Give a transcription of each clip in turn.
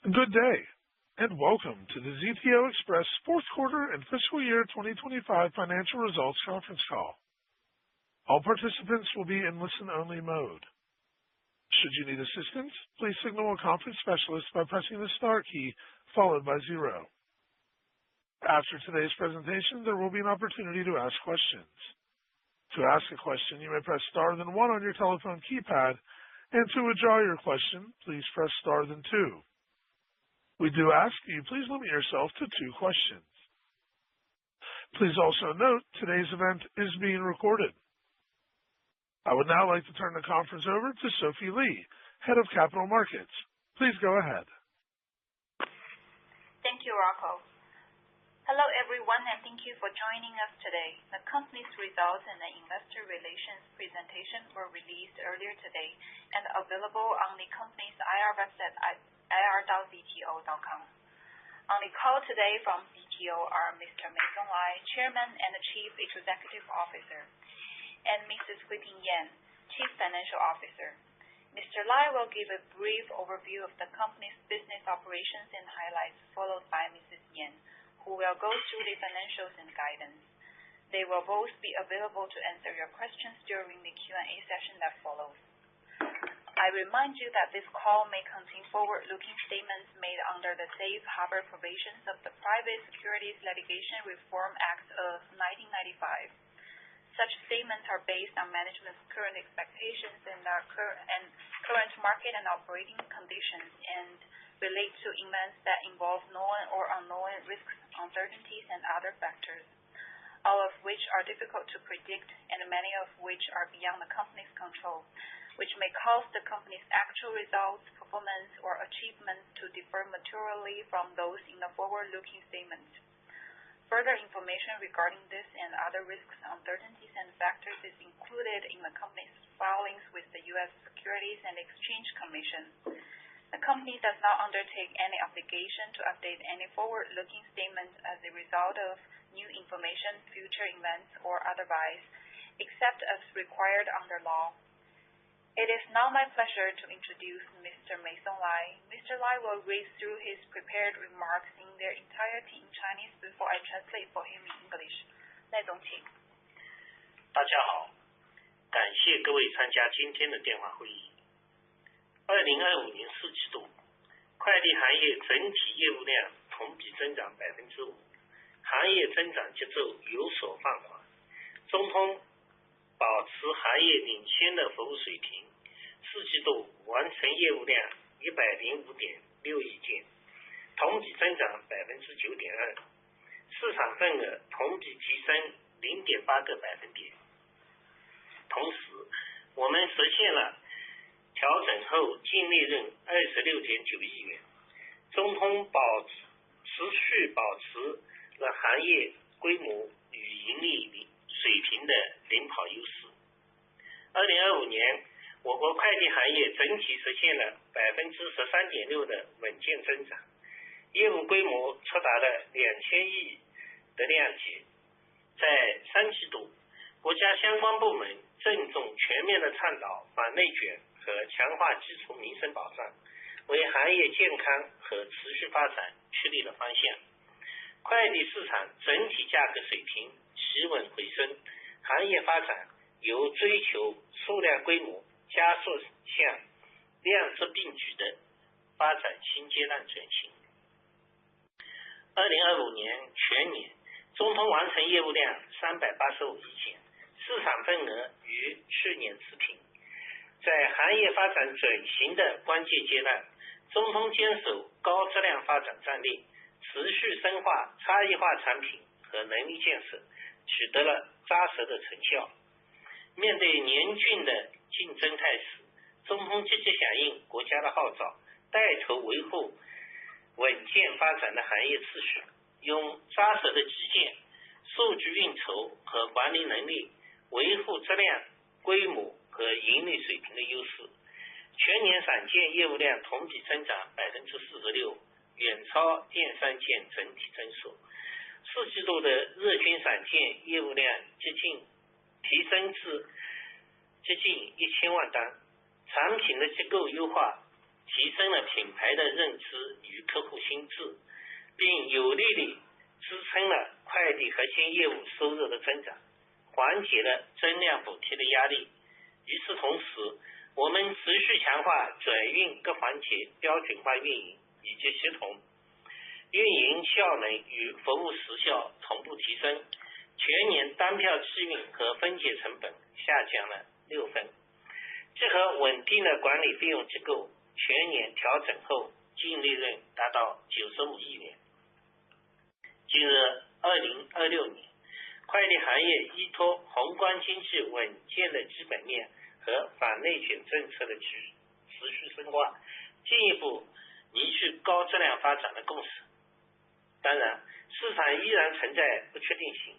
Good day, and welcome to the ZTO Express fourth quarter and fiscal year 2025 financial results conference call. All participants will be in listen-only mode. Should you need assistance, please signal a conference specialist by pressing the star key followed by 0. After today's presentation, there will be an opportunity to ask questions. To ask a question, you may press star then 1 on your telephone keypad, and to withdraw your question, please press star then 2. We do ask you please limit yourself to 2 questions. Please also note today's event is being recorded. I would now like to turn the conference over to Sophie Lee, Head of Capital Markets. Please go ahead. Thank you, Rocco. Hello, everyone, and thank you for joining us today. The company's results and the investor relations presentation were released earlier today and available on the company's IR website at ir.zto.com. On the call today from ZTO are Mr. Meisong Lai, Chairman and Chief Executive Officer, and Mrs. Huiping Yan, Chief Financial Officer. Mr. Lai will give a brief overview of the company's business operations and highlights, followed by Mrs. Yan, who will go through the financials and guidance. They will both be available to answer your questions during the Q&A session that follows. I remind you that this call may contain forward-looking statements made under the Safe Harbor provisions of the Private Securities Litigation Reform Act of 1995. Such statements are based on management's current expectations and current market and operating conditions and relate to events that involve known or unknown risks, uncertainties, and other factors, all of which are difficult to predict and many of which are beyond the company's control, which may cause the company's actual results, performance, or achievements to differ materially from those in the forward-looking statements. Further information regarding this and other risks, uncertainties, and factors is included in the company's filings with the U.S. Securities and Exchange Commission. The company does not undertake any obligation to update any forward-looking statements as a result of new information, future events, or otherwise, except as required under law. It is now my pleasure to introduce Mr. Meisong Lai. Mr. Lai will read through his prepared remarks in their entirety in Chinese before I translate for him in English. 赖总，请。大家好，感谢各位参加今天的电话会议。2025年4季度，快递行业整体业务量同比增长 5%， 行业增长节奏有所放缓。中通保持行业领先的服务水平，4季度完成业务量 105.6 亿件，同比增长 9.2%， 市场份额同比提升 0.8 个百分点。同时，我们实现了调整后净利润 26.9 亿元，中通持续保持了行业规模与盈利水平的领跑优势。2025年，我国快递行业整体实现了 13.6% 的稳健增长，业务规模触达了2000亿的量级。在3季度，国家相关部门郑重全面的倡导反内卷和强化基础民生保障，为行业健康和持续发展确立了方向。快递市场整体价格水平企稳回升，行业发展由追求数量规模加速向量质并举的发展新阶段转型。2025年全年，中通完成业务量385亿件，市场份额与去年持平。在行业发展转型的关键阶段，中通坚守高质量发展战略，持续深化差异化产品和能力建设，取得了扎实的成效。面对严峻的竞争态势，中通积极响应国家的号召，带头维护稳健发展的行业秩序，用扎实的基建、数据运筹和管理能力维护质量、规模和盈利水平的优势。全年散件业务量同比增长 46%， 远超电商件整体增速。4季度的日均散件业务量提升至接近1000万单，产品的结构优化提升了品牌的认知与客户心智，并有力地支撑了快递核心业务收入的增长，缓解了增量补贴的压力。与此同时，我们持续强化转运各环节标准化运营以及协同，运营效能与服务时效同步提升，全年单票制运和分解成本下降了6分。这和稳定的管理费用结构，全年调整后净利润达到95亿元。进入2026年，快递行业依托宏观经济稳健的基本面和反内卷政策的持续深化，进一步凝聚高质量发展的共识。当然，市场依然存在不确定性，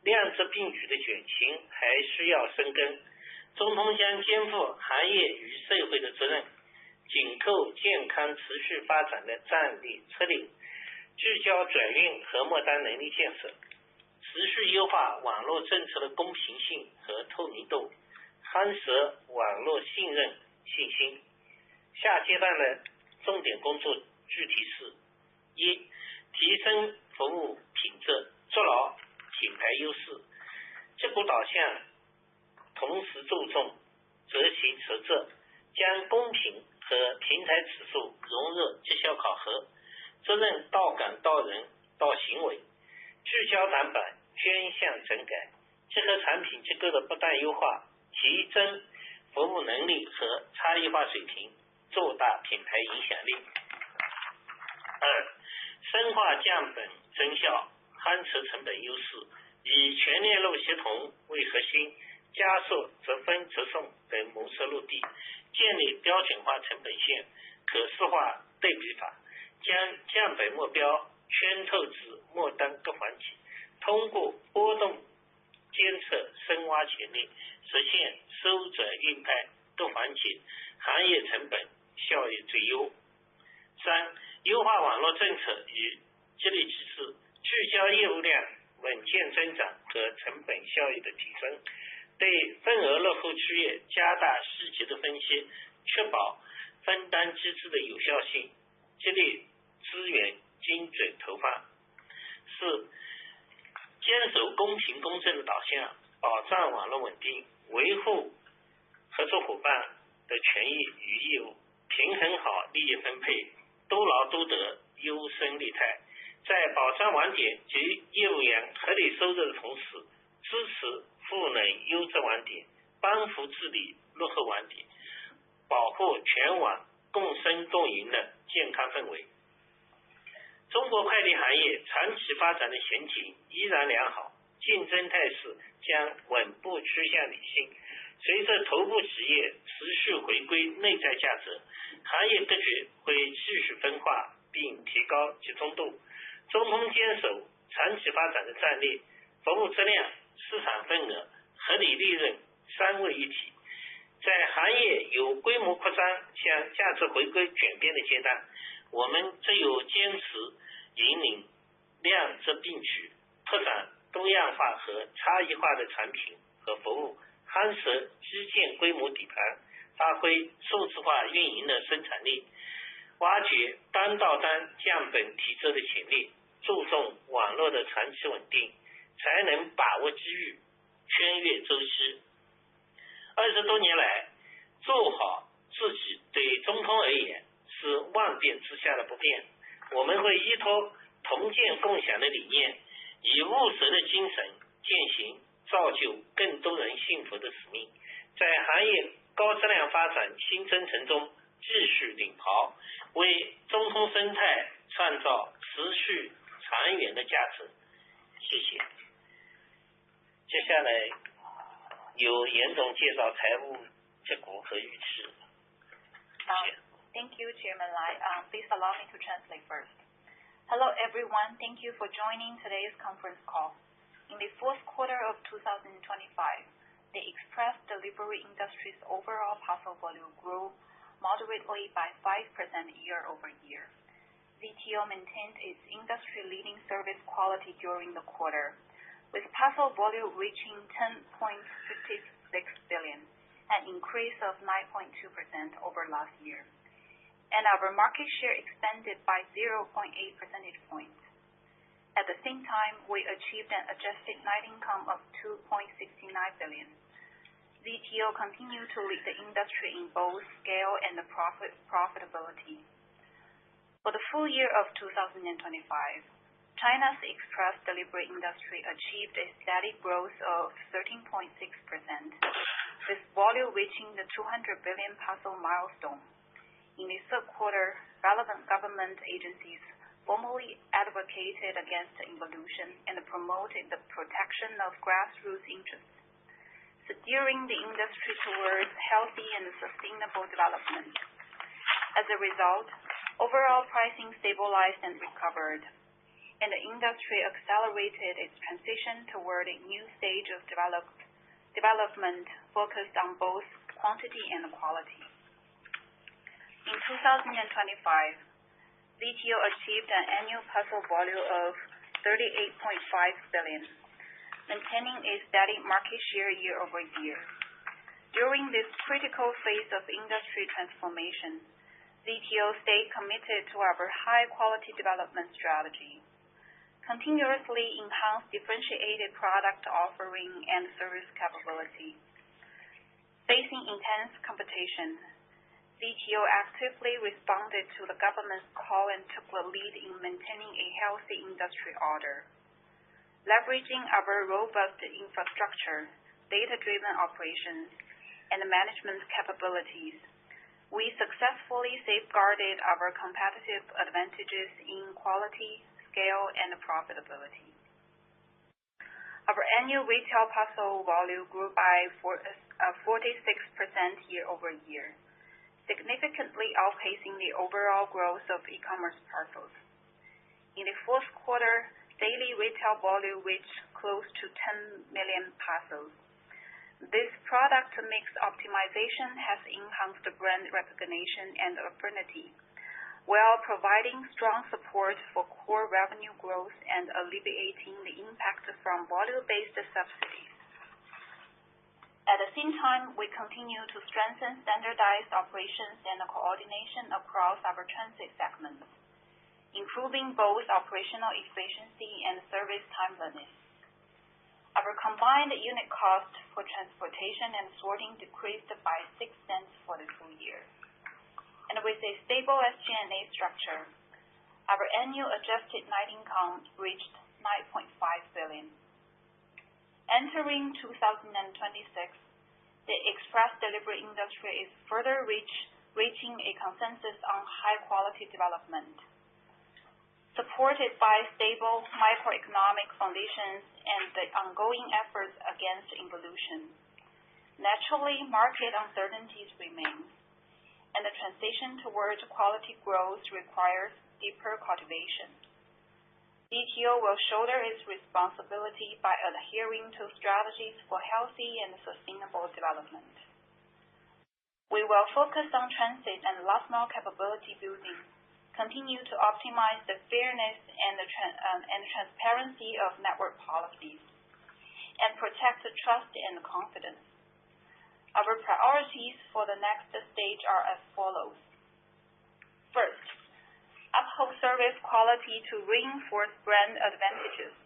两者并举的卷情还需要深耕。中通将肩负行业与社会的责任，紧扣健康持续发展的战略策略，聚焦转运和末端能力建设，持续优化网络政策的公平性和透明度，夯实网络信任信心。下阶段的重点工作具体是：一、提升服务品质，做牢品牌优势。这股导向同时注重择行择责，将公平和平台指数融入绩效考核，责任到岗到人到行为，聚焦短板，专项整改，结合产品结构的不断优化，提升服务能力和差异化水平，做大品牌影响力。二、深化降本增效，夯实成本优势，以全链路协同为核心，加速择分择送等模式落地，建立标准化成本线、可视化对比法，将降本目标圈透至末端各环节，通过波动监测深挖潜力，实现收转运派各环节行业成本效益最优。三、优化网络政策与激励机制，聚焦业务量稳健增长和成本效益的提升，对份额落后区域加大细节的分析，确保分担机制的有效性，激励资源精准投放。四、坚守公平公正的导向，保障网络稳定，维护合作伙伴的权益与义务，平衡好利益分配，多劳多得，优生利泰。在保障网点及业务员合理收入的同时，支持赋能优质网点，帮扶治理落后网点，保护全网共生共赢的健康氛围。中国快递行业长期发展的前景依然良好，竞争态势将稳步趋向理性。随着头部企业持续回归内在价值，行业格局会继续分化并提高集中度。中通坚守长期发展的战略，服务质量、市场份额、合理利润三位一体。在行业有规模扩张向价值回归转变的阶段，我们只有坚持引领量质并举，拓展多样化和差异化的产品和服务，夯实基建规模底盘，发挥数字化运营的生产力，挖掘单到单降本提质的潜力，注重网络的长期稳定，才能把握机遇，穿越周期。20多年来，做好自己对中通而言是万变之下的不变。我们会依托同建共享的理念，以务实的精神践行造就更多人幸福的使命，在行业高质量发展新征程中继续领跑，为中通生态创造持续长远的价值。谢谢。接下来由严总介绍财务结果和预期。谢谢。Thank you, Chairman Lai. Please allow me to translate first. Hello, everyone. Thank you for joining today's conference call. In the fourth quarter of 2025, the express delivery industry's overall parcel volume grew moderately by 5% year-over-year. ZTO maintained its industry-leading service quality during the quarter, with parcel volume reaching 10.56 billion, an increase of 9.2% over last year. and our market share expanded by 0.8 percentage points. At the same time, we achieved an adjusted net income of 2.69 billion. ZTO continued to lead the industry in both scale and profitability. For the full year of 2025, China's express delivery industry achieved a steady growth of 13.6%, with volume reaching the 200 billion parcel milestone. In the third quarter, relevant government agencies formally advocated against involution and promoted the protection of grassroots interests, steering the industry towards healthy and sustainable development. As a result, overall pricing stabilized and recovered, and the industry accelerated its transition toward a new stage of development focused on both quantity and quality. In 2025, ZTO achieved an annual parcel volume of 38.5 billion, maintaining a steady market share year over year. During this critical phase of industry transformation, ZTO stayed committed to our high-quality development strategy, continuously enhanced differentiated product offering and service capability. Facing intense competition, ZTO actively responded to the government's call and took the lead in maintaining a healthy industry order. Leveraging our robust infrastructure, data-driven operations, and management capabilities, we successfully safeguarded our competitive advantages in quality, scale, and profitability. Our annual retail parcel volume grew by 46% year over year, significantly outpacing the overall growth of e-commerce parcels. In the fourth quarter, daily retail volume reached close to 10 million parcels. This product mix optimization has enhanced brand recognition and affinity, while providing strong support for core revenue growth and alleviating the impact from volume-based subsidies. At the same time, we continue to strengthen standardized operations and coordination across our transit segments, improving both operational efficiency and service timeliness. Our combined unit cost for transportation and sorting decreased by 6 cents for the full year. And with a stable SG&A structure, our annual adjusted net income reached 9.5 billion. Entering 2026, the express delivery industry is further reaching a consensus on high-quality development. Supported by stable microeconomic conditions and the ongoing efforts against involution, naturally market uncertainties remain, and the transition towards quality growth requires deeper cultivation. ZTO will shoulder its responsibility by adhering to strategies for healthy and sustainable development. We will focus on transit and last mile capability building, continue to optimize the fairness and transparency of network policies, and protect the trust and confidence. Our priorities for the next stage are as follows. First, uphold service quality to reinforce brand advantages.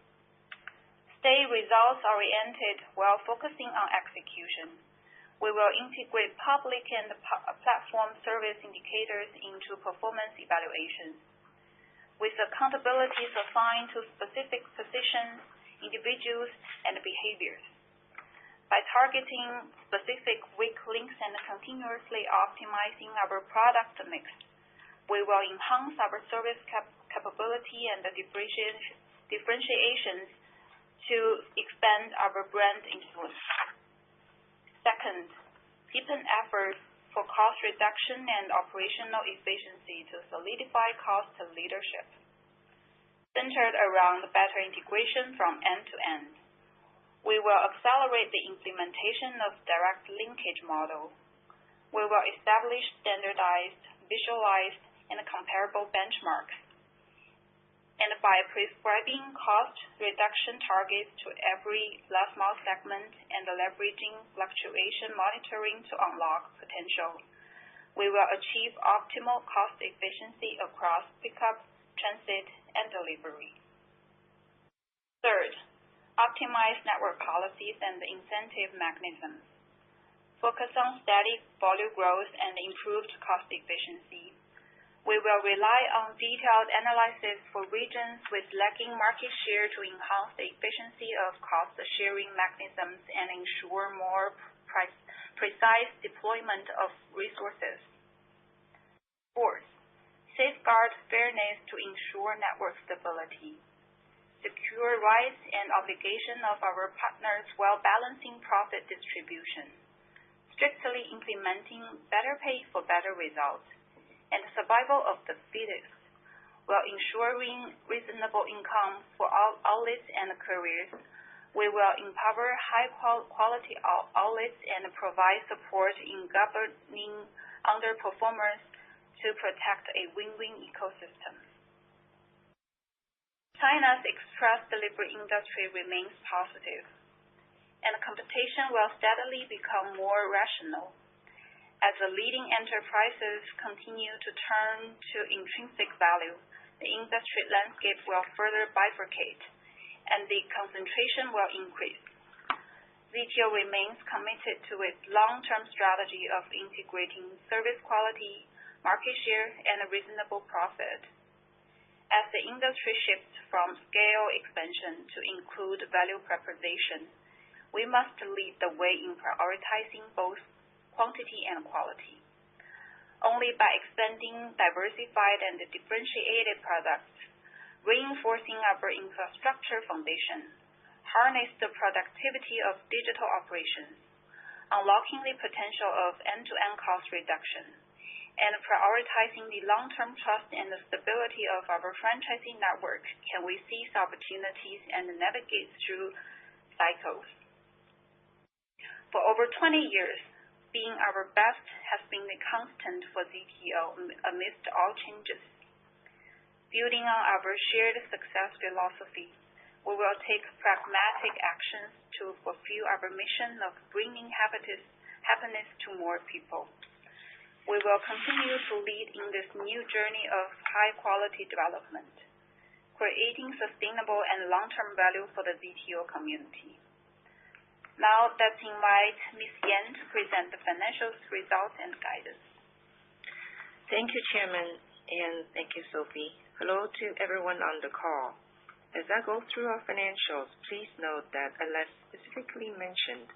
Stay results-oriented while focusing on execution. We will integrate public and platform service indicators into performance evaluations, with accountabilities assigned to specific positions, individuals, and behaviors. By targeting specific weak links and continuously optimizing our product mix, we will enhance our service capability and the differentiations to expand our brand influence. Second, deepen efforts for cost reduction and operational efficiency to solidify cost leadership. Centered around better integration from end to end, we will accelerate the implementation of direct linkage model. We will establish standardized, visualized, and comparable benchmarks. And by prescribing cost reduction targets to every last mile segment and leveraging fluctuation monitoring to unlock potential, We will achieve optimal cost efficiency across pickup, transit, and delivery. Third, optimize network policies and incentive mechanisms. Focus on steady volume growth and improved cost efficiency. We will rely on detailed analysis for regions with lagging market share to enhance the efficiency of cost-sharing mechanisms and ensure more precise deployment of resources. Fourth, safeguard fairness to ensure network stability. Secure rights and obligations of our partners while balancing profit distribution. Strictly implementing better pay for better results, and the survival of the fittest, while ensuring reasonable income for all outlets and careers. We will empower high-quality outlets and provide support in governing underperformers to protect a win-win ecosystem. China's express delivery industry remains positive, and competition will steadily become more rational. As the leading enterprises continue to turn to intrinsic value, the industry landscape will further bifurcate, and the concentration will increase. ZTO remains committed to its long-term strategy of integrating service quality, market share, and reasonable profit. As the industry shifts from scale expansion to include value proposition, we must lead the way in prioritizing both quantity and quality. Only by expanding diversified and differentiated products, reinforcing our infrastructure foundation, harness the productivity of digital operations, unlocking the potential of end-to-end cost reduction, and prioritizing the long-term trust and the stability of our franchising network can we seize opportunities and navigate through cycles. For over 20 years, being our best has been the constant for ZTO amidst all changes. Building on our shared success philosophy, we will take pragmatic actions to fulfill our mission of bringing happiness to more people. We will continue to lead in this new journey of high-quality development, creating sustainable and long-term value for the ZTO community. Now let's invite Ms. Yan to present the financial results and guidance. Thank you, Chairman, and thank you, Sophie. Hello to everyone on the call. As I go through our financials, please note that unless specifically mentioned,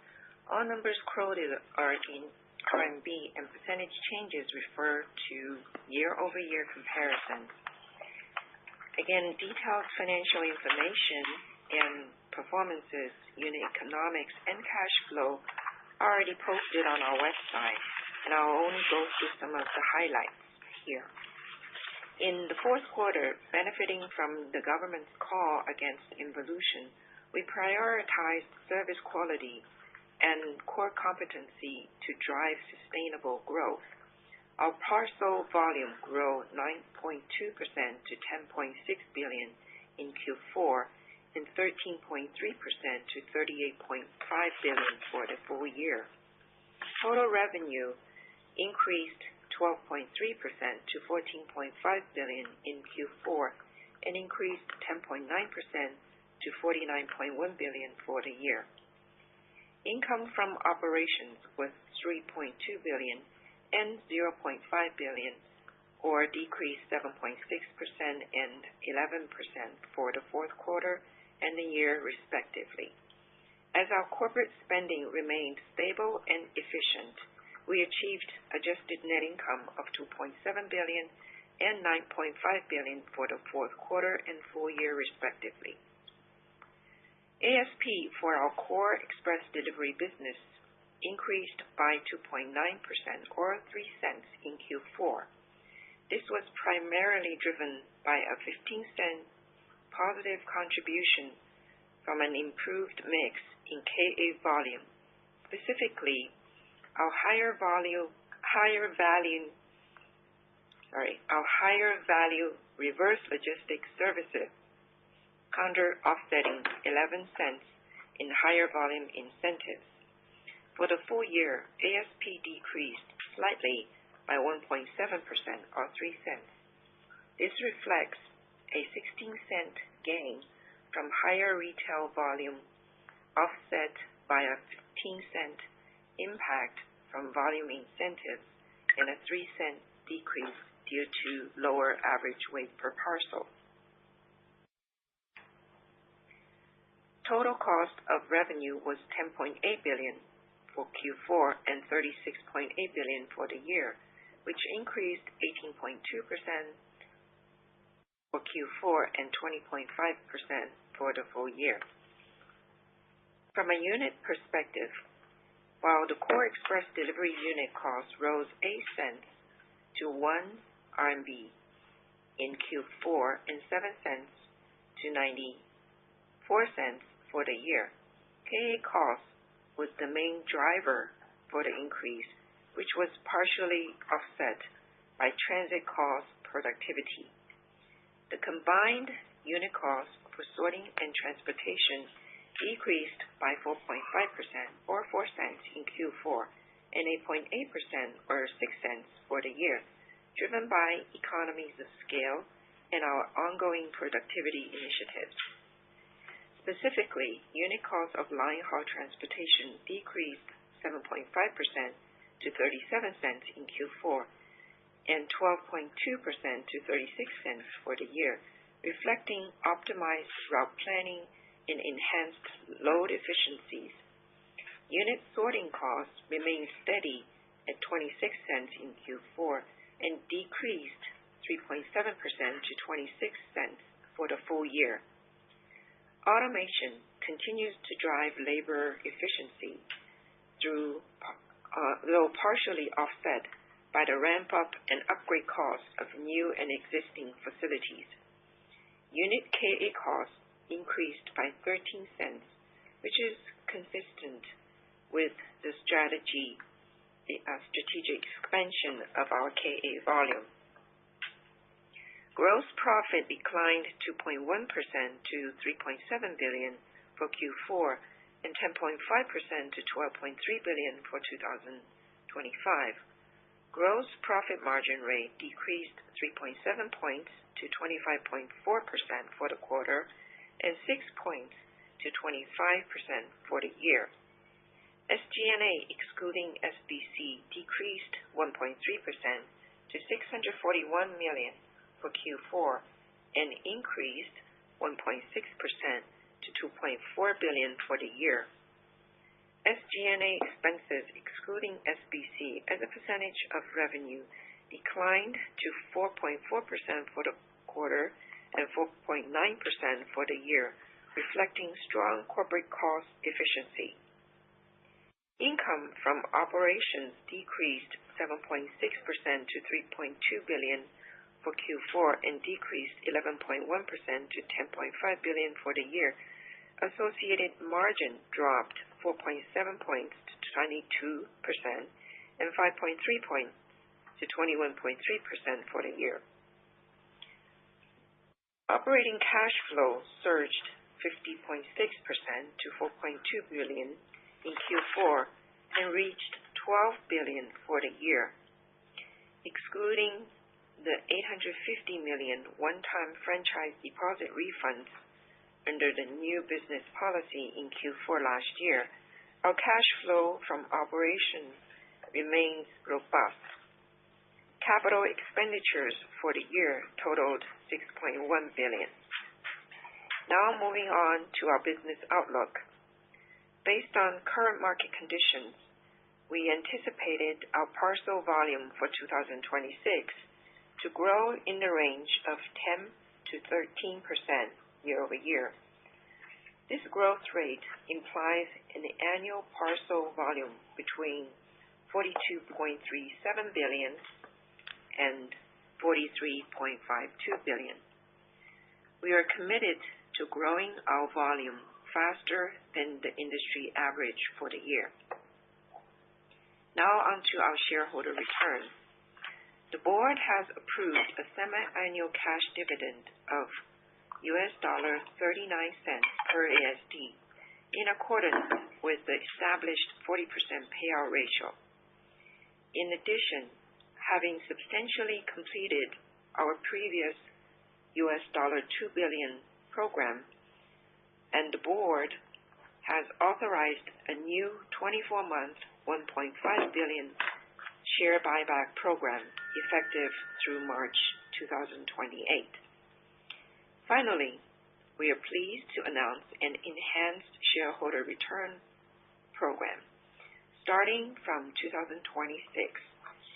all numbers quoted are in RMB and percentage changes refer to year-over-year comparisons. Again, detailed financial information and performances, unit economics, and cash flow are already posted on our website, and I'll only go through some of the highlights here. In the fourth quarter, benefiting from the government's call against involution, we prioritized service quality and core competency to drive sustainable growth. Our parcel volume grew 9.2% to 10.6 billion in Q4 and 13.3% to 38.5 billion for the full year. Total revenue increased 12.3% to 14.5 billion in Q4 and increased 10.9% to 49.1 billion for the year. Income from operations was 3.2 billion and 0.5 billion, or decreased 7.6% and 11% for the fourth quarter and the year respectively. As our corporate spending remained stable and efficient, we achieved adjusted net income of 2.7 billion and 9.5 billion for the fourth quarter and full year respectively. ASP for our core express delivery business increased by 2.9% or 3 cents in Q4. This was primarily driven by a 15-cent positive contribution from an improved mix in KA volume, specifically our higher value reverse logistics services, counter offsetting 11 cents in higher volume incentives. For the full year, ASP decreased slightly by by 1.7% or 3 cents. This reflects a 16-cent gain from higher retail volume offset by a 15-cent impact from volume incentives and a 3-cent decrease due to lower average weight per parcel. Total cost of revenue was $10.8 billion for Q4 and $36.8 billion for the year, which increased 18.2% for Q4 and 20.5% for the full year. From a unit perspective, while the core express delivery unit cost rose 8 cents to 1 RMB in Q4 and 7 cents to 94 cents for the year, KA cost was the main driver for the increase, which was partially offset by transit cost productivity. The combined unit cost for sorting and transportation decreased by 4.5% or 4 cents in Q4 and 8.8% or 6 cents for the year, driven by economies of scale and our ongoing productivity initiatives. Specifically, unit cost of line haul transportation decreased 7.5% to 37 cents in Q4 and 12.2% to 36 cents for the year, reflecting optimized route planning and enhanced load efficiencies. Unit sorting costs remained steady at 26 cents in Q4 and decreased 3.7% to 26 cents for the full year. Automation continues to drive labor efficiency though partially offset by the ramp-up and upgrade costs of new and existing facilities. Unit KA costs increased by 13 cents, which is consistent with the strategic expansion of our KA volume. Gross profit declined 2.1% to $3.7 billion for Q4 and 10.5% to $12.3 billion for 2025. Gross profit margin rate decreased 3.7 points to 25.4% for the quarter and 6 points to 25% for the year. SG&A excluding SBC decreased 1.3% to $641 million for Q4 and increased 1.6% to $2.4 billion for the year. SG&A expenses excluding SBC as a percentage of revenue declined to 4.4% for the quarter and 4.9% for the year, reflecting strong corporate cost efficiency. Income from operations decreased 7.6% to $3.2 billion for Q4 and decreased 11.1% to $10.5 billion for the year. Associated margin dropped 4.7 points to 22% and 5.3 points to 21.3% for the year. Operating cash flow surged 50.6% to $4.2 billion in Q4 and reached $12 billion for the year. Excluding the $850 million one-time franchise deposit refunds under the new business policy in Q4 last year, our cash flow from operations remains robust. Capital expenditures for the year totaled $6.1 billion. Now moving on to our business outlook. Based on current market conditions, we anticipated our parcel volume for 2026 to grow in the range of 10 to 13% year-over-year. This growth rate implies an annual parcel volume between 42.37 billion and 43.52 billion. We are committed to growing our volume faster than the industry average for the year. Now on to our shareholder return. The board has approved a semi-annual cash dividend of $0.39 per ASD in accordance with the established 40% payout ratio. In addition, having substantially completed our previous $2 billion program, and the board has authorized a new 24-month $1.5 billion share buyback program effective through March 2028. Finally, we are pleased to announce an enhanced shareholder return program. Starting from 2026,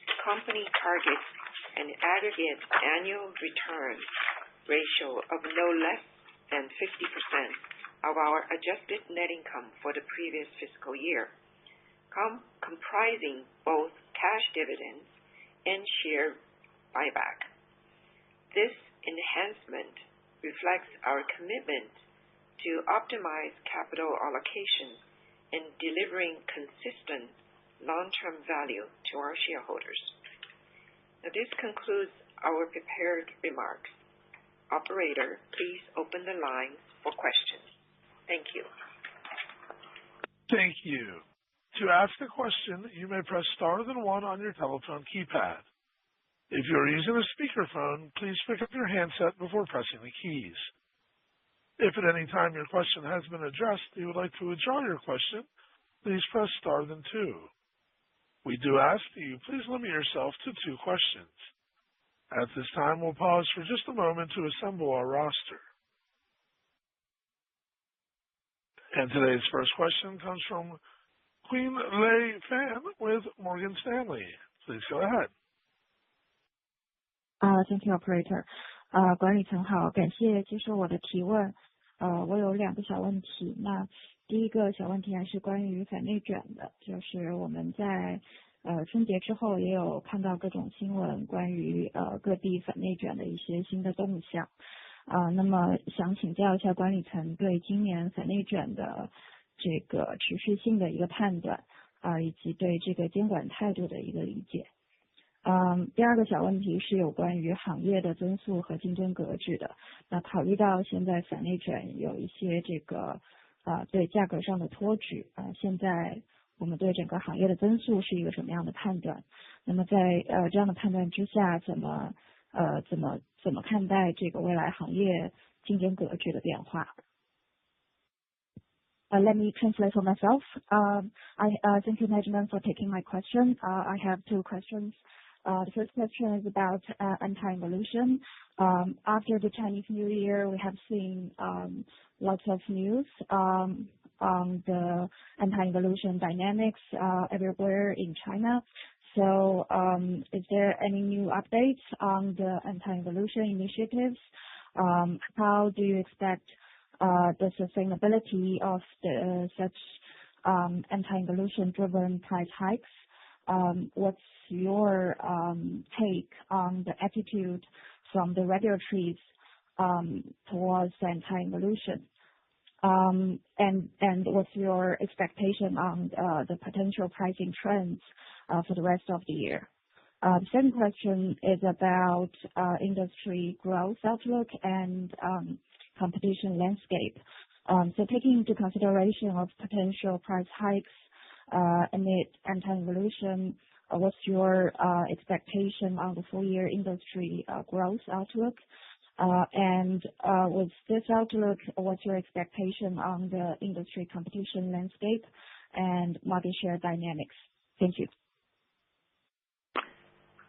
the company targets an aggregate annual return ratio of no less than 50% of our adjusted net income for the previous fiscal year, comprising both cash dividends and share buyback. This enhancement reflects our commitment to optimize capital allocation and delivering consistent long-term value to our shareholders. Now, this concludes our prepared remarks. Operator, please open the line for questions. Thank you. Thank you. To ask a question, you may press star then 1 on your telephone keypad. If you are using a speakerphone, please pick up your handset before pressing the keys. If at any time your question has been addressed and you would like to withdraw your question, please press star then 2. We do ask that you please limit yourself to 2 questions. At this time, we'll pause for just a moment to assemble our roster. And today's first question comes from Queen Lei Fan with Morgan Stanley. Please go ahead. Thank you, operator. 管理层好，感谢接受我的提问。我有2个小问题。那第一个小问题还是关于反内卷的，就是我们在春节之后也有看到各种新闻关于各地反内卷的一些新的动向。那么想请教一下管理层对今年反内卷的这个持续性的一个判断，以及对这个监管态度的一个理解。第2个小问题是有关于行业的增速和竞争格局的。那考虑到现在反内卷有一些这个对价格上的托举，现在我们对整个行业的增速是一个什么样的判断？那么在这样的判断之下，怎么看待这个未来行业竞争格局的变化？Let me translate for myself. Thank you, management, for taking my question. I have 2 questions. The first question is about anti-involution. After the Chinese New Year, we have seen lots of news on the anti-involution dynamics everywhere in China. So is there any new updates on the anti-involution initiatives? How do you expect the sustainability of such anti-involution driven price hikes? What's your take on the attitude from the regulators towards anti-involution? And what's your expectation on the potential pricing trends for the rest of the year? The second question is about industry growth outlook and competition landscape. So taking into consideration of potential price hikes amid anti-involution, what's your expectation on the full year industry growth outlook? And with this outlook, what's your expectation on the industry competition landscape and market share dynamics? Thank you.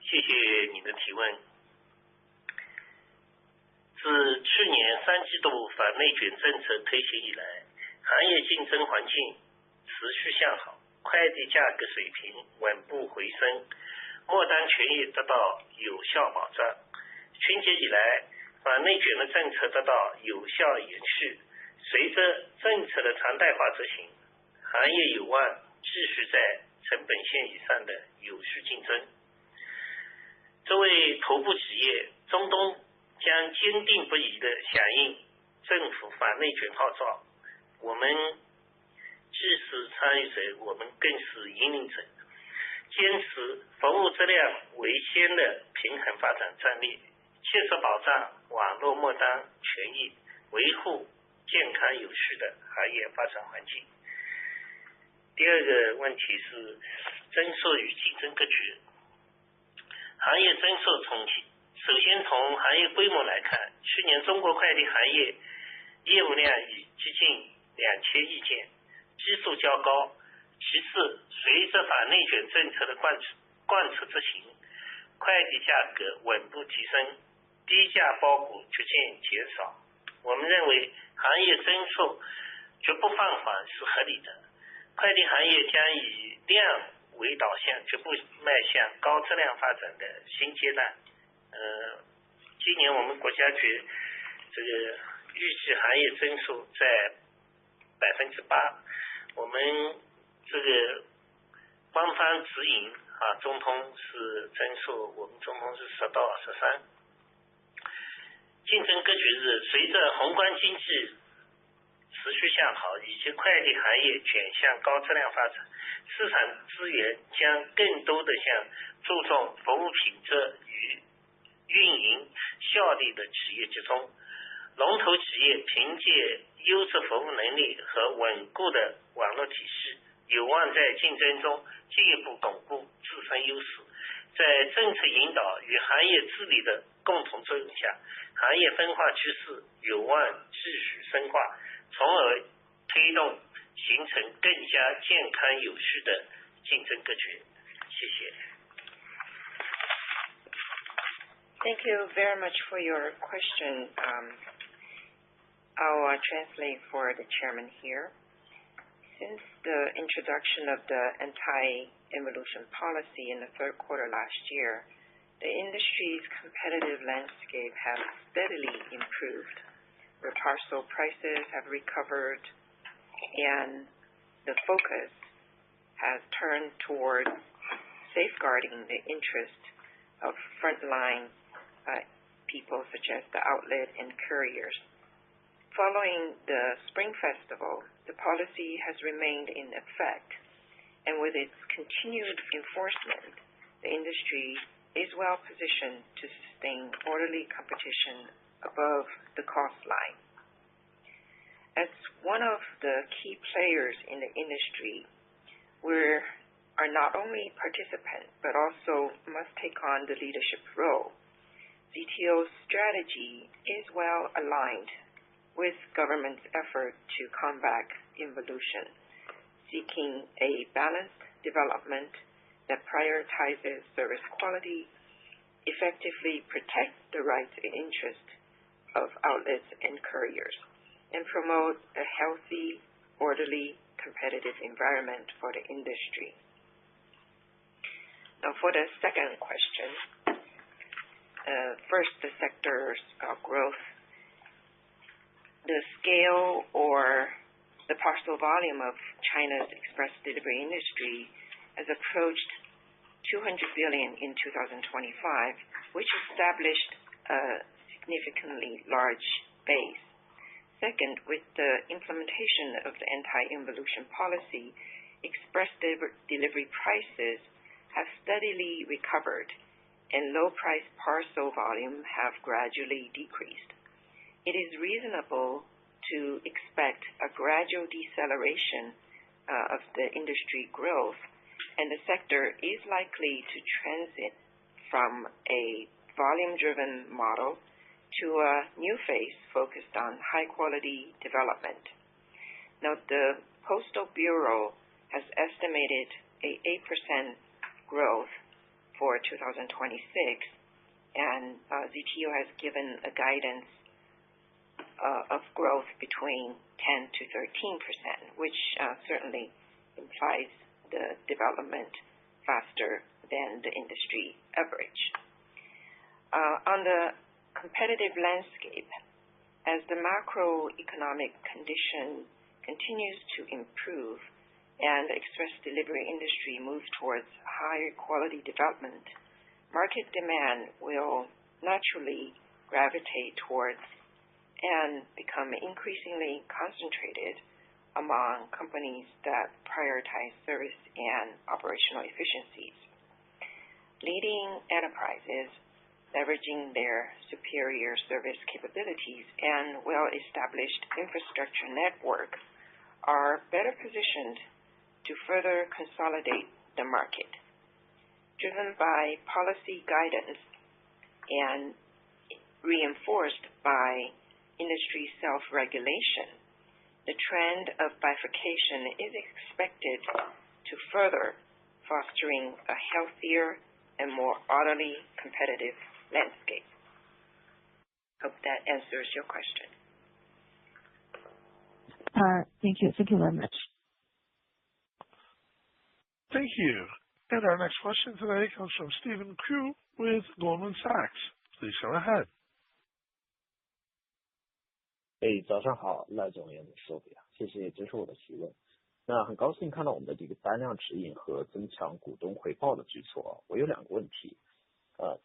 谢谢你的提问。自去年3季度反内卷政策推行以来，行业竞争环境持续向好，快递价格水平稳步回升，末端权益得到有效保障。春节以来，反内卷的政策得到有效延续，随着政策的常态化执行，行业有望继续在成本线以上的有序竞争。作为头部企业，中东将坚定不移地响应政府反内卷号召。我们既是参与者，我们更是引领者，坚持服务质量为先的平衡发展战略，切实保障网络末端权益，维护健康有序的行业发展环境。第2个问题是增速与竞争格局。行业增速统计。首先从行业规模来看，去年中国快递行业业务量已接近2000亿件，基数较高。其次，随着反内卷政策的贯彻执行，快递价格稳步提升，低价包裹逐渐减少。我们认为行业增速逐步放缓是合理的，快递行业将以量为导向，逐步迈向高质量发展的新阶段。今年我们国家局这个预计行业增速在8%，我们这个官方指引中通是增速，我们中通是10到13。竞争格局是随着宏观经济持续向好以及快递行业卷向高质量发展，市场资源将更多的向注重服务品质与运营效率的企业集中。龙头企业凭借优质服务能力和稳固的网络体系，有望在竞争中进一步巩固自身优势。在政策引导与行业治理的共同作用下，行业分化趋势有望继续深化，从而推动形成更加健康有序的竞争格局。谢谢。Thank you very much for your question. I'll translate for the chairman here. Since the introduction of the anti-involution policy in the third quarter last year, the industry's competitive landscape has steadily improved. The parcel prices have recovered, and the focus has turned toward safeguarding the interest of frontline people such as the outlet and couriers. Following the Spring Festival, the policy has remained in effect, and with its continued enforcement, the industry is well positioned to sustain orderly competition above the cost line. As one of the key players in the industry, we are not only participants but also must take on the leadership role. ZTO's strategy is well aligned with government's effort to combat involution, seeking a balanced development that prioritizes service quality, effectively protects the rights and interests of outlets and couriers, and promote a healthy, orderly, competitive environment for the industry. Now for the second question, first the sector's growth. The scale or the parcel volume of China's express delivery industry has approached 200 billion in 2025, which established a significantly large base. Second, with the implementation of the anti-involution policy, express delivery prices have steadily recovered, and low-price parcel volume have gradually decreased. It is reasonable to expect a gradual deceleration of the industry growth, and the sector is likely to transit from a volume-driven model to a new phase focused on high-quality development. Now, the Postal Bureau has estimated a 8% growth for 2026, and ZTO has given a guidance of growth between 10 to 13%, which certainly implies the development faster than the industry average. On the competitive landscape, as the macroeconomic condition continues to improve and the express delivery industry moves towards higher quality development, market demand will naturally gravitate towards and become increasingly concentrated among companies that prioritize service and operational efficiencies. Leading enterprises, leveraging their superior service capabilities and well-established infrastructure network, are better positioned to further consolidate the market. driven by policy guidance and reinforced by industry self-regulation. The trend of bifurcation is expected to further fostering a healthier and more orderly competitive landscape. Hope that answers your question. Thank you. Thank you very much. Thank you. And our next question today comes from Stephen Kru with Goldman Sachs. Please go ahead. 早上好，赖总也收笔，谢谢接受我的提问。那很高兴看到我们的这个单量指引和增强股东回报的举措。我有2个问题，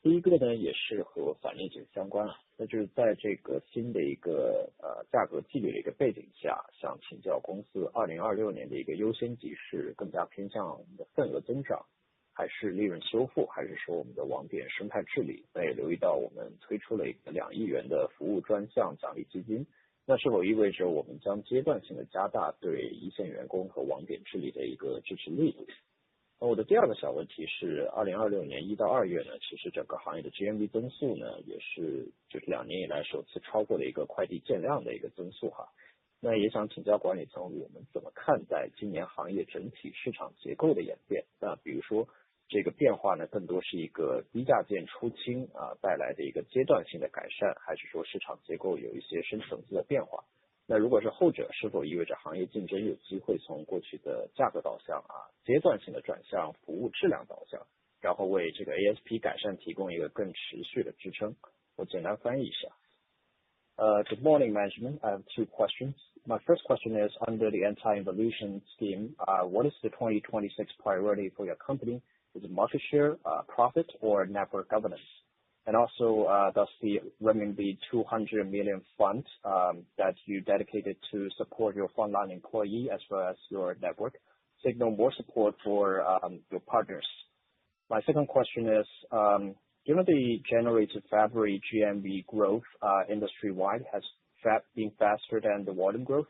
第一个呢也是和反内卷相关，那就是在这个新的一个价格纪律的一个背景下，想请教公司2026年的一个优先级是更加偏向我们的份额增长，还是利润修复，还是说我们的网点生态治理？那也留意到我们推出了一个2亿元的服务专项奖励基金。那是否意味着我们将阶段性的加大对一线员工和网点治理的一个支持力度？我的第2个小问题是，2026年1到2月呢，其实整个行业的 GMV 增速呢，也是就是2年以来首次超过了一个快递件量的一个增速哈。那也想请教管理层，我们怎么看待今年行业整体市场结构的演变？那比如说这个变化呢，更多是一个低价件出清带来的一个阶段性的改善，还是说市场结构有一些深层次的变化？那如果是后者，是否意味着行业竞争有机会从过去的价格导向阶段性的转向服务质量导向，然后为这个 ASP 改善提供一个更持续的支撑？我简单翻译一下。Good morning, management. I have 2 questions. My first question is, under the anti-involution scheme, what is the 2026 priority for your company? Is it market share, profit, or network governance? And also, does the renminbi 200 million fund that you dedicated to support your frontline employee as well as your network signal more support for your partners? My second question is, given the January to February GMV growth industry-wide has been faster than the volume growth,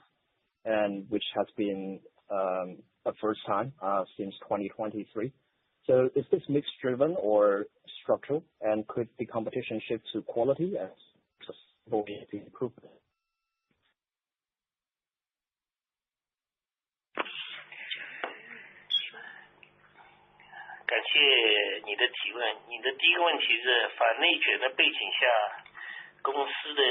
and which has been a first time since 2023. So is this mix driven or structural, and could the competition shift to quality as sustainable improvement? 感谢你的提问。你的第一个问题是反内卷的背景下，公司的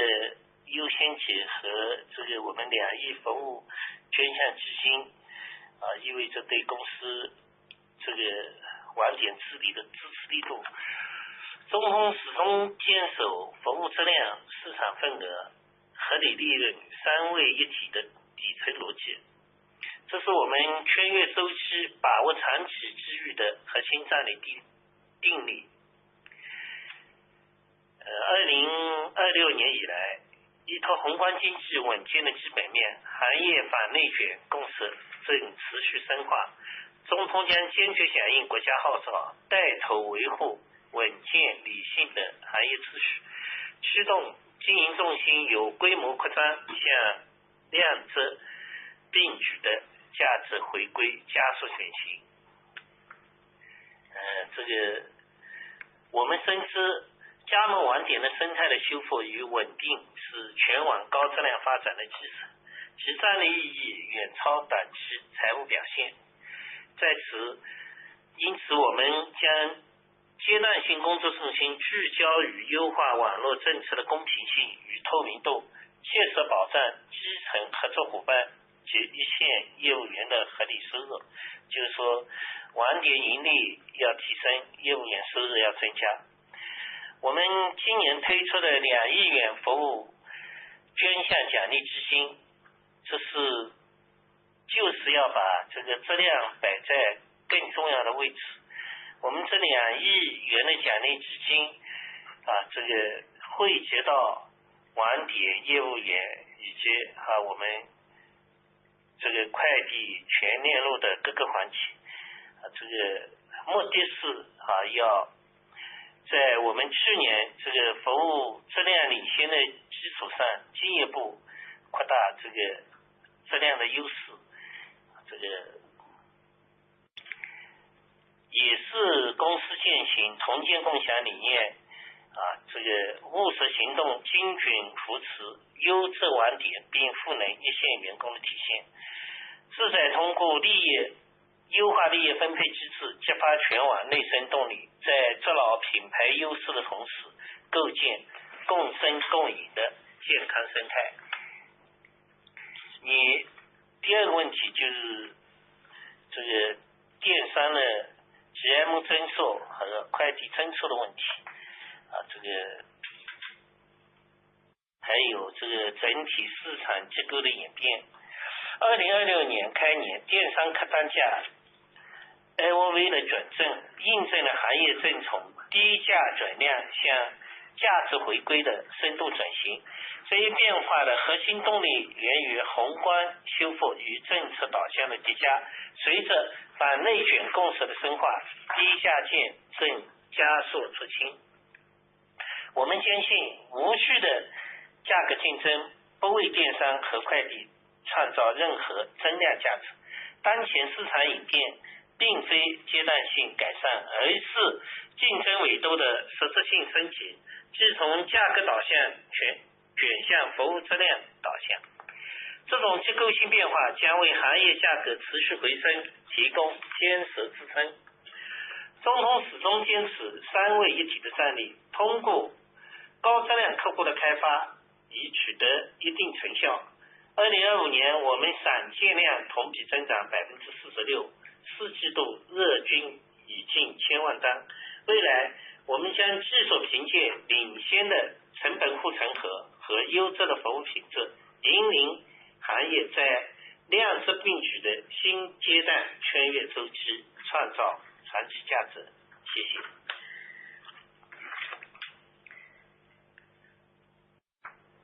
优先级和这个我们2亿服务捐项基金意味着对公司这个网点治理的支持力度。中通始终坚守服务质量、市场份额、合理利润3位一体的底层逻辑，这是我们圈越周期、把握长期机遇的核心战略定力。2026年以来，依托宏观经济稳健的基本面，行业反内卷共识正持续深化。中通将坚决响应国家号召，带头维护稳健理性的行业秩序，驱动经营重心由规模扩张向量质并举的价值回归加速前行。这个我们深知加盟网点的生态的修复与稳定是全网高质量发展的基石，其战略意义远超短期财务表现。因此我们将阶段性工作重心聚焦于优化网络政策的公平性与透明度，切实保障基层合作伙伴及一线业务员的合理收入，就是说网点盈利要提升，业务员收入要增加。我们今年推出的2亿元服务捐项奖励基金，就是要把这个质量摆在更重要的位置。我们这2亿元的奖励基金这个汇集到网点业务员以及我们这个快递全链路的各个环节，这个目的是要在我们去年这个服务质量领先的基础上，进一步扩大这个质量的优势。这个也是公司践行同建共享理念务实行动，精准扶持优质网点，并赋能一线员工的体现，旨在通过优化利益分配机制，激发全网内生动力，在筑牢品牌优势的同时，构建共生共赢的健康生态。你第二个问题就是电商的 GM 增速和快递增速的问题还有整体市场结构的演变。2026年开年，电商客单价 LOV 的转正，印证了行业正从低价转量向价值回归的深度转型。这一变化的核心动力源于宏观修复与政策导向的叠加。随着反内卷共识的深化，低价竞正加速出清。我们坚信，无序的价格竞争不为电商和快递创造任何增量价值。当前市场演变并非阶段性改善，而是竞争维度的实质性升级，即从价格导向卷向服务质量导向。这种结构性变化将为行业价格持续回升提供坚实支撑。中通始终坚持三位一体的战略，通过高质量客户的开发已取得一定成效。2025年我们散件量同比增长 46%， 四季度日均已近1000万单。未来我们将继续凭借领先的成本护城河和优质的服务品质，引领行业在量质并举的新阶段穿越周期，创造长期价值。谢谢。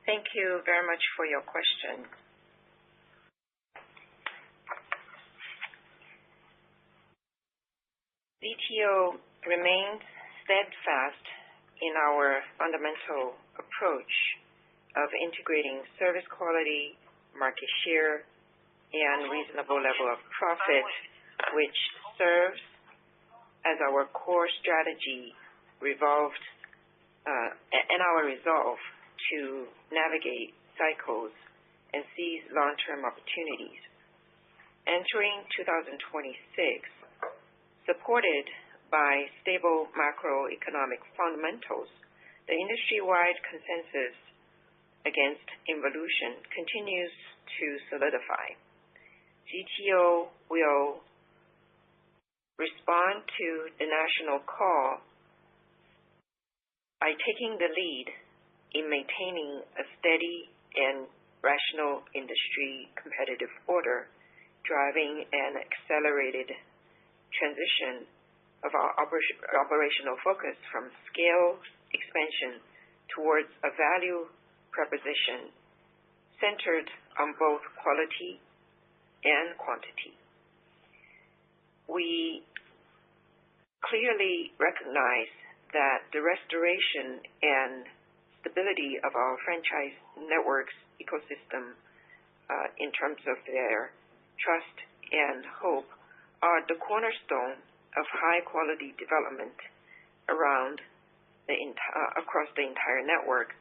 Thank you very much for your question. ZTO remains steadfast in our fundamental approach of integrating service quality, market share, and reasonable level of profit, which serves as our core strategy and our resolve to navigate cycles and seize long-term opportunities. Entering 2026, supported by stable macroeconomic fundamentals, the industry-wide consensus against involution continues to solidify. ZTO will respond to the national call by taking the lead in maintaining a steady and rational industry competitive order, driving an accelerated transition of our operational focus from scale expansion towards a value proposition centered on both quality and quantity. We clearly recognize that the restoration and stability of our franchise networks ecosystem in terms of their trust and hope are the cornerstone of high quality development across the entire network,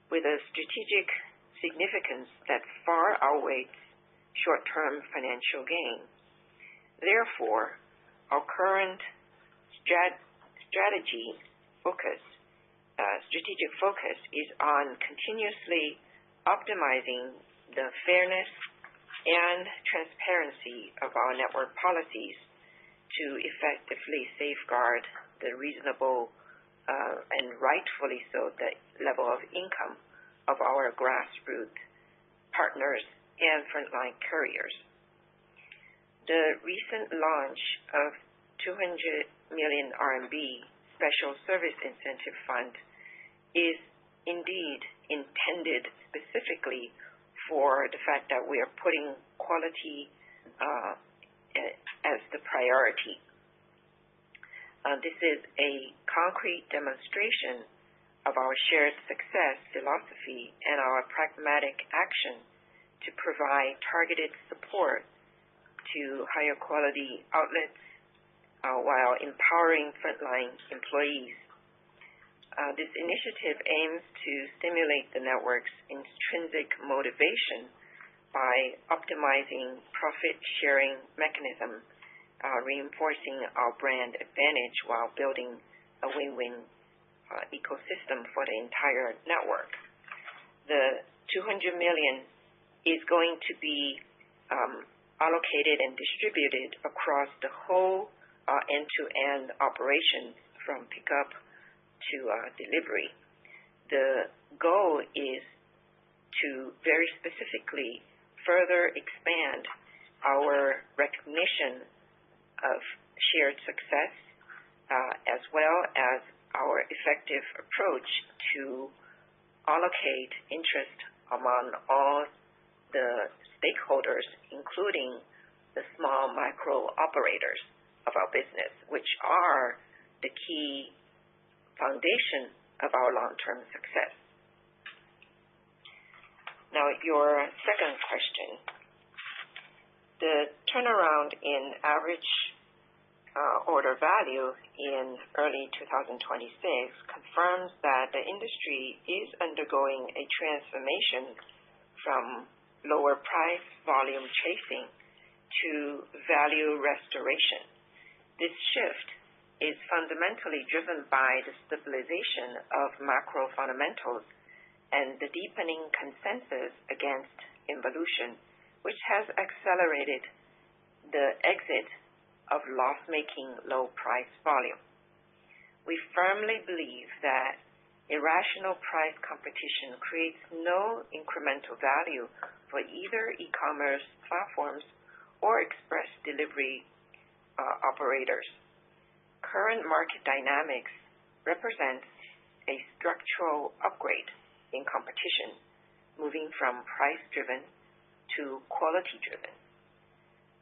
with a strategic significance that far outweighs short-term financial gain. Therefore, our current strategic focus is on continuously optimizing the fairness and transparency of our network policies to effectively safeguard the reasonable and rightfully so the level of income of our grassroots partners and frontline couriers. The recent launch of 200 million RMB Special Service Incentive Fund is indeed intended specifically for the fact that we are putting quality as the priority. This is a concrete demonstration of our shared success philosophy and our pragmatic action to provide targeted support to higher quality outlets while empowering frontline employees. This initiative aims to stimulate the network's intrinsic motivation by optimizing profit-sharing mechanism, reinforcing our brand advantage while building a win-win ecosystem for the entire network. The 200 million is going to be allocated and distributed across the whole end-to-end operations from pickup to delivery. The goal is to very specifically further expand our recognition of shared success as well as our effective approach to allocate interest among all the stakeholders, including the small micro operators of our business, which are the key foundation of our long-term success. Now, your second question. The turnaround in average order value in early 2026 confirms that the industry is undergoing a transformation from lower price volume chasing to value restoration. This shift is fundamentally driven by the stabilization of macro fundamentals and the deepening consensus against involution, which has accelerated the exit of loss-making low-price volume. We firmly believe that irrational price competition creates no incremental value for either e-commerce platforms or express delivery operators. Current market dynamics represent a structural upgrade in competition, moving from price-driven to quality-driven.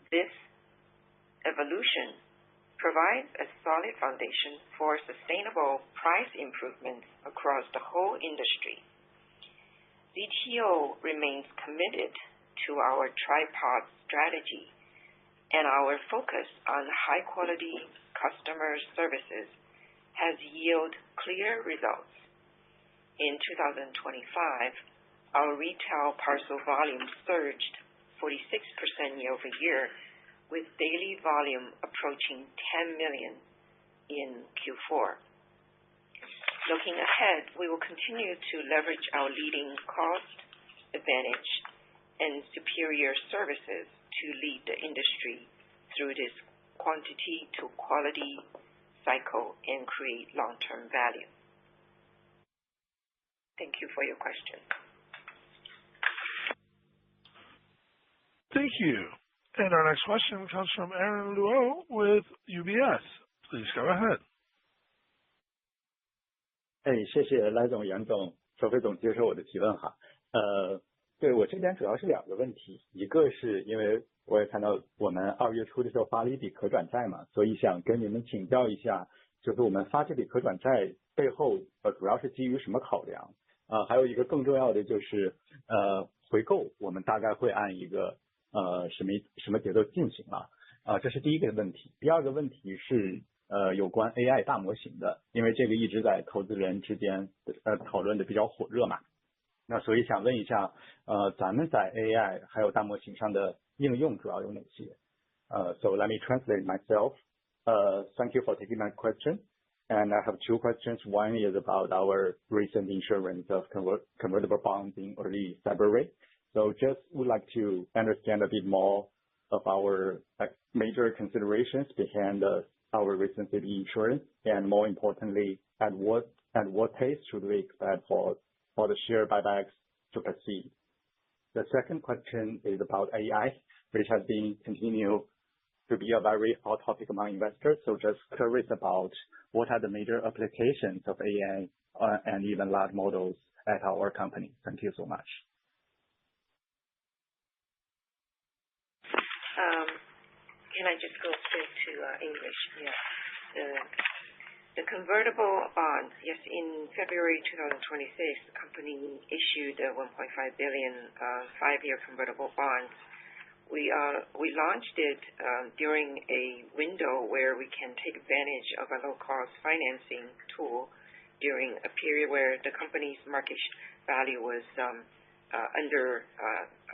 This evolution provides a solid foundation for sustainable price improvements across the whole industry. ZTO remains committed to our tripod strategy, and our focus on high-quality customer services has yielded clear results. In 2025, our retail parcel volume surged 46% year-over-year, with daily volume approaching 10 million in Q4. Looking ahead, we will continue to leverage our leading cost advantage and superior services to lead the industry through this quantity to quality cycle and create long-term value. Thank you for your question. Thank you. And our next question comes from Aaron Luo with UBS. Please go ahead. 谢谢赖总、杨总、收费总接受我的提问哈。对我这边主要是2个问题，一个是因为我也看到我们2月初的时候发了一笔可转债嘛，所以想跟你们请教一下，就是我们发这笔可转债背后主要是基于什么考量？还有一个更重要的就是回购我们大概会按一个什么节奏进行啊？这是第一个问题。第二个问题是有关 AI 大模型的，因为这个一直在投资人之间讨论的比较火热嘛。那所以想问一下，咱们在 AI 还有大模型上的应用主要有哪些？So let me translate myself. Thank you for taking my question. And I have 2 questions. One is about our recent issuance of convertible bonds in early February. So just would like to understand a bit more of our major considerations behind our recent issuance, and more importantly, at what pace should we expect for the share buybacks to proceed? The second question is about AI, which has been continued to be a very hot topic among investors. So just curious about what are the major applications of AI and even large models at our company. Thank you so much. Can I just go straight to English? Yeah. The convertible bond, yes, in February 2026, the company issued a 1.5 billion 5-year convertible bonds We launched it during a window where we can take advantage of a low-cost financing tool during a period where the company's market value was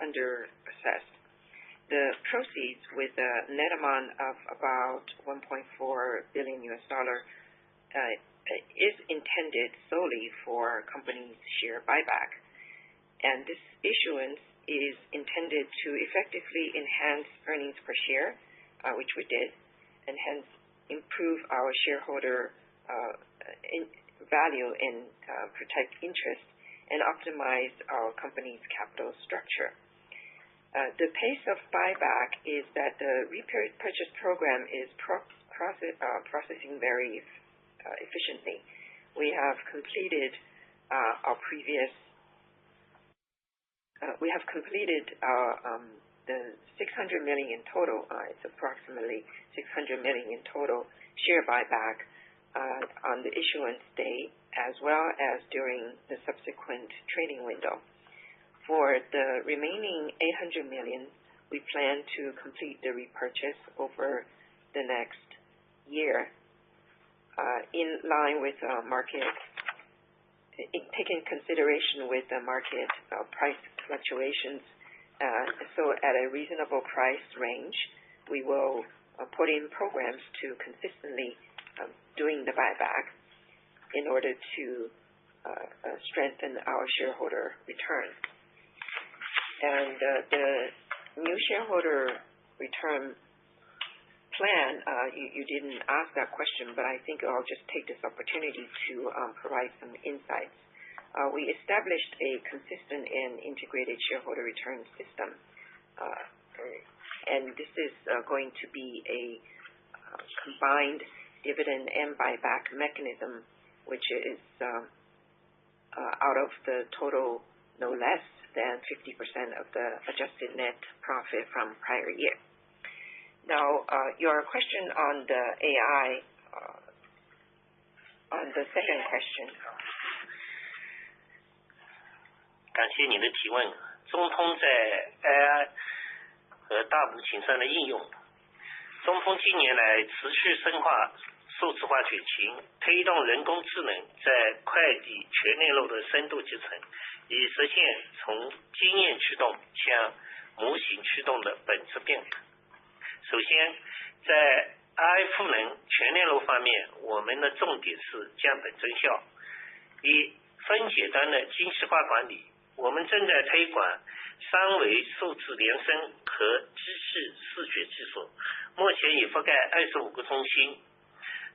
under-assessed. The proceeds, with a net amount of about $1.4 billion is intended solely for company's share buyback. And this issuance is intended to effectively enhance earnings per share, which we did, and hence improve our shareholder value and protect interest and optimize our company's capital structure. The pace of buyback is that the repurchase program is processing very efficiently. We have completed the $600 million in total. It's approximately $600 million in total share buyback on the issuance day, as well as during the subsequent trading window. For the remaining $800 million, we plan to complete the repurchase over the next year, in line with market, taking consideration with the market price fluctuations. So at a reasonable price range, we will put in programs to consistently doing the buyback in order to strengthen our shareholder return. And the new shareholder return plan, you didn't ask that question, but I think I'll just take this opportunity to provide some insights. We established a consistent and integrated shareholder return system, and this is going to be a combined dividend and buyback mechanism, which is out of the total no less than 50% of the adjusted net profit from prior year. Now, your question on the AI, on the second question. 感谢您的提问。中通在 AI 和大模型上的应用，中通近年来持续深化数字化转型，推动人工智能在会计全链路的深度集成，以实现从经验驱动向模型驱动的本质变革。首先，在 AI 赋能全链路方面，我们的重点是降本增效。一、分简单的精细化管理，我们正在推广三维数字连声和机器视觉技术，目前已覆盖25个中心。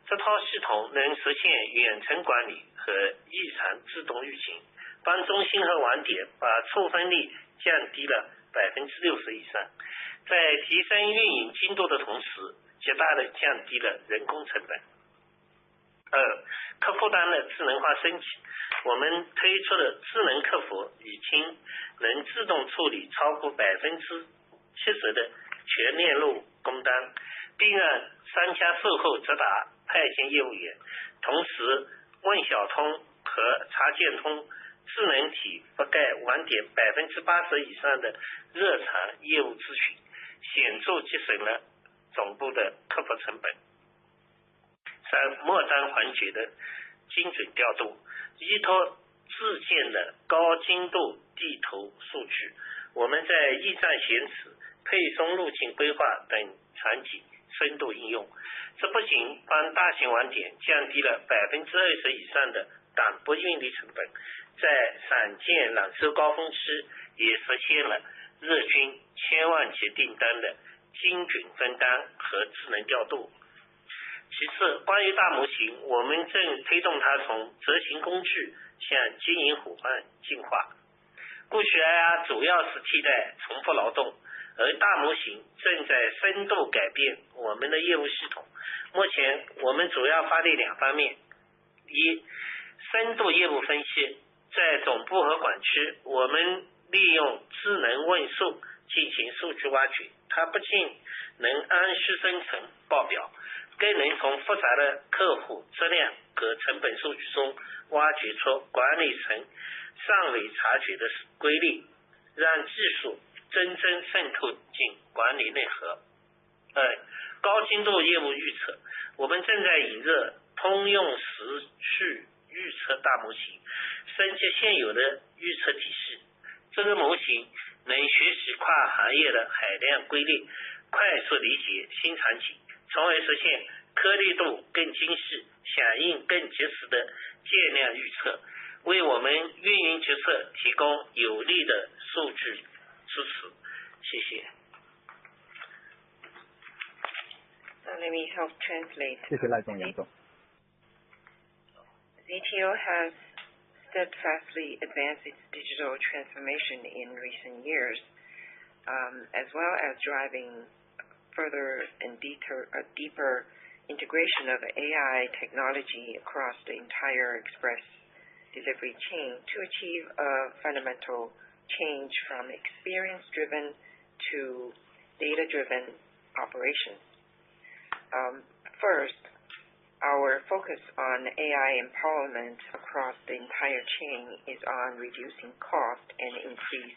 这套系统能实现远程管理和异常自动预警，帮中心和网点把错分率降低了60%以上，在提升运营精度的同时，极大地降低了人工成本。二、客户端的智能化升级，我们推出的智能客服已经能自动处理超过70%的全链路工单，并让商家售后直达派遣业务员。同时，问小通和查建通智能体覆盖网点80%以上的日常业务咨询，显著节省了总部的客服成本。三、末端环节的精准调度，依托自建的高精度地图数据，我们在驿站选址、配送路径规划等场景深度应用。这不仅帮大型网点降低了20%以上的党不运力成本，在散件揽收高峰期也实现了日均1000万级订单的精准分担和智能调度。其次，关于大模型，我们正推动它从执行工具向经营伙伴进化。过去 AI 主要是替代重复劳动，而大模型正在深度改变我们的业务系统。目前我们主要发力两方面：一、深度业务分析，在总部和管区，我们利用智能问数进行数据挖掘，它不仅能按需生成报表，更能从复杂的客户质量和成本数据中挖掘出管理层尚未察觉的规律，让技术真正渗透进管理内核。2. 高精度业务预测，我们正在引入通用时序预测大模型，升级现有的预测体系。这个模型能学习跨行业的海量规律，快速理解新场景，从而实现颗粒度更精细、响应更及时的建量预测，为我们运营决策提供有力的数据支持。谢谢。Let me help translate. 谢谢赖总、杨总。ZTO has steadfastly advanced its digital transformation in recent years, as well as driving further and deeper integration of AI technology across the entire express delivery chain to achieve a fundamental change from experience-driven to data-driven operations. First, our focus on AI empowerment across the entire chain is on reducing cost and increasing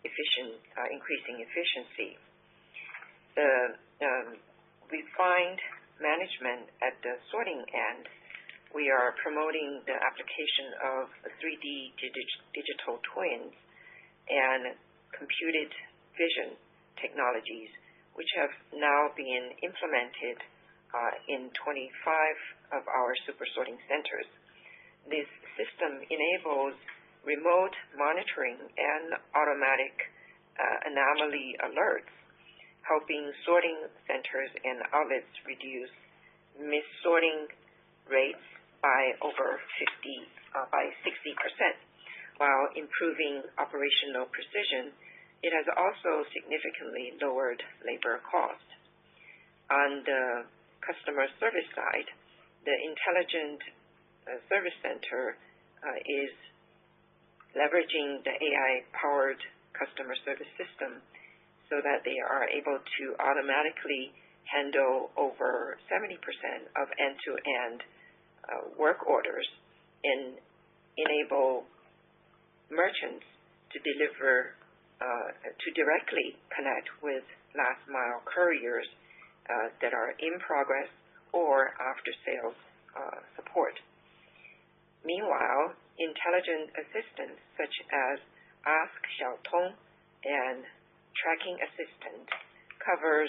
efficiency. The refined management at the sorting end, we are promoting the application of 3D digital twins and computed vision technologies, which have now been implemented in 25 of our super sorting centers. This system enables remote monitoring and automatic anomaly alerts, helping sorting centers and outlets reduce mis-sorting rates by over 60%. While improving operational precision, it has also significantly lowered labor cost. On the customer service side, the intelligent service center is leveraging the AI-powered customer service system so that they are able to automatically handle over 70% of end-to-end work orders and enable merchants to directly connect with last-mile couriers that are in progress or after-sales support. Meanwhile, intelligent assistants such as Ask Xiaotong and Tracking Assistant covers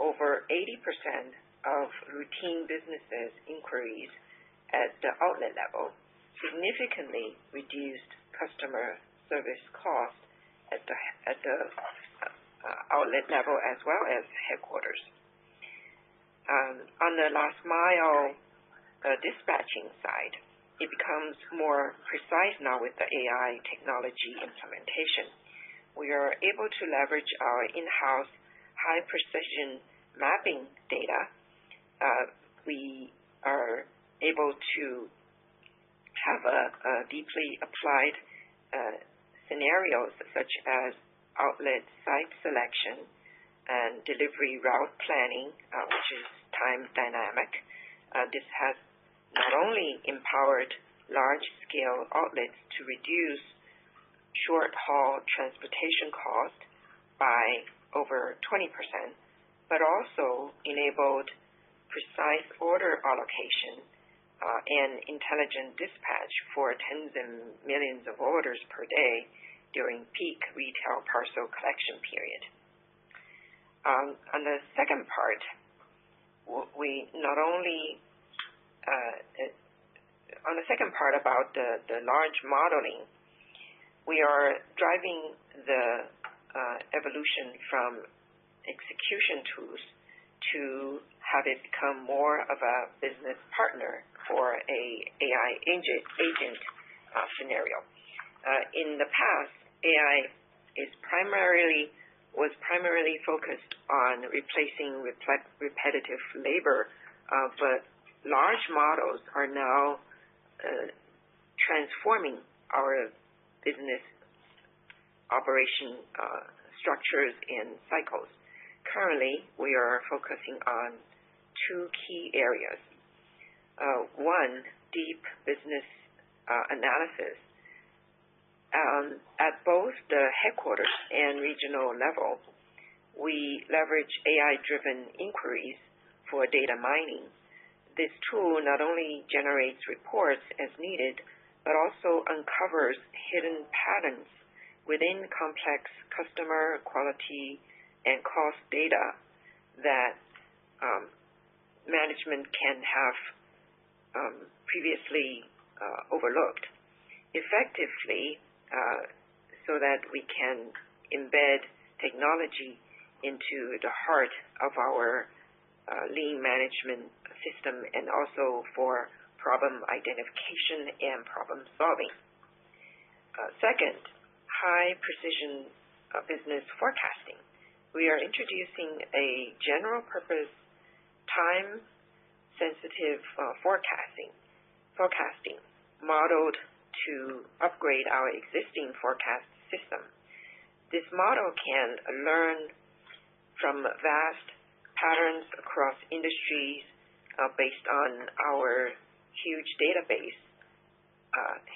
over 80% of routine businesses inquiries at the outlet level, significantly reduced customer service cost at the outlet level as well as headquarters. On the last mile dispatching side, it becomes more precise now with the AI technology implementation. We are able to leverage our in-house high precision mapping data. We are able to have a deeply applied scenarios such as outlet site selection and delivery route planning, which is time dynamic. This has not only empowered large-scale outlets to reduce short-haul transportation cost by over 20%, but also enabled precise order allocation and intelligent dispatch for tens and millions of orders per day during peak retail parcel collection period. On the second part, we not only on the second part about the large modeling, we are driving the evolution from execution tools to have it become more of a business partner for a AI agent scenario. In the past, AI was primarily focused on replacing repetitive labor, but large models are now transforming our business operation structures and cycles. Currently, we are focusing on two key areas. One, deep business analysis At both the headquarters and regional level, we leverage AI-driven inquiries for data mining. This tool not only generates reports as needed, but also uncovers hidden patterns within complex customer quality and cost data that management can have previously overlooked effectively, so that we can embed technology into the heart of our lean management system, and also for problem identification and problem solving. Second, high precision business forecasting. We are introducing a general purpose time sensitive forecasting modeled to upgrade our existing forecast system. This model can learn from vast patterns across industries based on our huge database,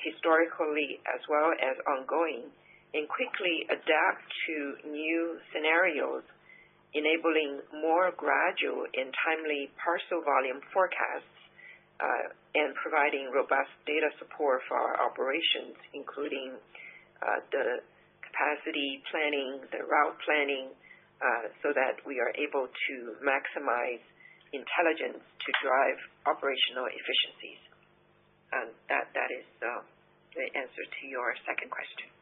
historically as well as ongoing, and quickly adapt to new scenarios, enabling more gradual and timely parcel volume forecasts, and providing robust data support for our operations, including the capacity planning, the route planning, so that we are able to maximize intelligence to drive operational efficiencies. And that is the answer to your second question.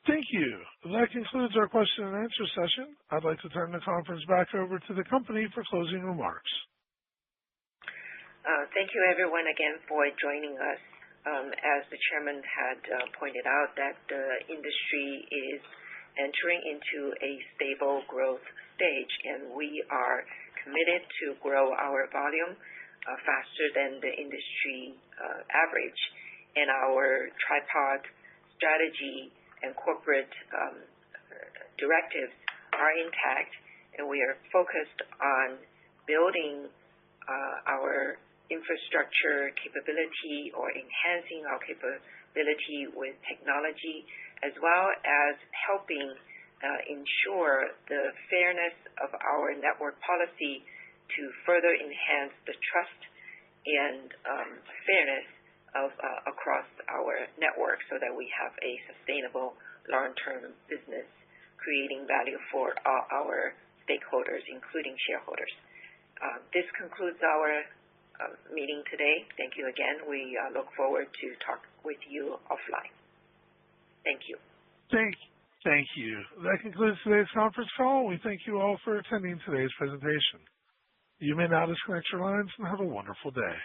Thank you. That concludes our question and answer session. I'd like to turn the conference back over to the company for closing remarks. Thank you everyone again for joining us. As the chairman had pointed out, that the industry is entering into a stable growth stage, and we are committed to grow our volume faster than the industry average. And our tripod strategy and corporate directives are intact, and we are focused on building our infrastructure capability or enhancing our capability with technology, as well as helping ensure the fairness of our network policy to further enhance the trust and fairness of across our network, so that we have a sustainable long-term business, creating value for all our stakeholders, including shareholders. This concludes our meeting today. Thank you again. We look forward to talk with you offline. Thank you. Thank you. That concludes today's conference call. We thank you all for attending today's presentation. You may now disconnect your lines and have a wonderful day.